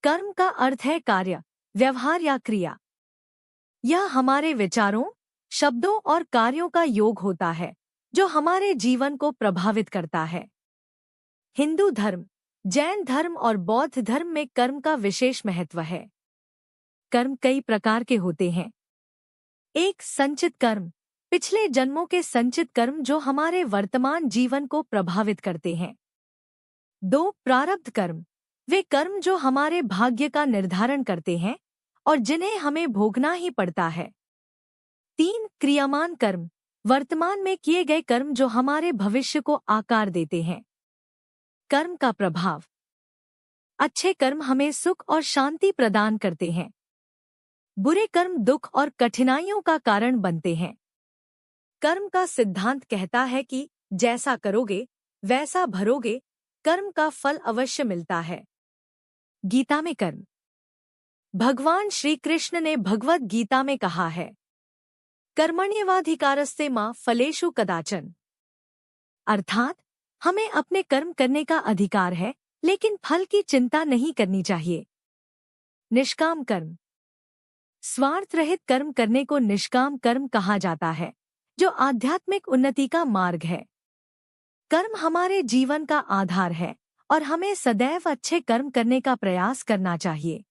कर्म का अर्थ है कार्य, व्यवहार या क्रिया। यह हमारे विचारों, शब्दों और कार्यों का योग होता है जो हमारे जीवन को प्रभावित करता है। हिंदू धर्म, जैन धर्म और बौद्ध धर्म में कर्म का विशेष महत्व है। कर्म कई प्रकार के होते हैं। एक, संचित कर्म, पिछले जन्मों के संचित कर्म जो हमारे वर्तमान जीवन को प्रभावित करते हैं। दो, प्रारब्ध कर्म, वे कर्म जो हमारे भाग्य का निर्धारण करते हैं और जिन्हें हमें भोगना ही पड़ता है। तीन, क्रियामान कर्म, वर्तमान में किए गए कर्म जो हमारे भविष्य को आकार देते हैं। कर्म का प्रभाव। अच्छे कर्म हमें सुख और शांति प्रदान करते हैं। बुरे कर्म दुख और कठिनाइयों का कारण बनते हैं। कर्म का सिद्धांत कहता है कि जैसा करोगे वैसा भरोगे, कर्म का फल अवश्य मिलता है। गीता में कर्म। भगवान श्री कृष्ण ने भगवद गीता में कहा है, कर्मण्येवाधिकारस्ते मा फलेषु कदाचन। अर्थात हमें अपने कर्म करने का अधिकार है, लेकिन फल की चिंता नहीं करनी चाहिए। निष्काम कर्म। स्वार्थ रहित कर्म करने को निष्काम कर्म कहा जाता है, जो आध्यात्मिक उन्नति का मार्ग है। कर्म हमारे जीवन का आधार है और हमें सदैव अच्छे कर्म करने का प्रयास करना चाहिए।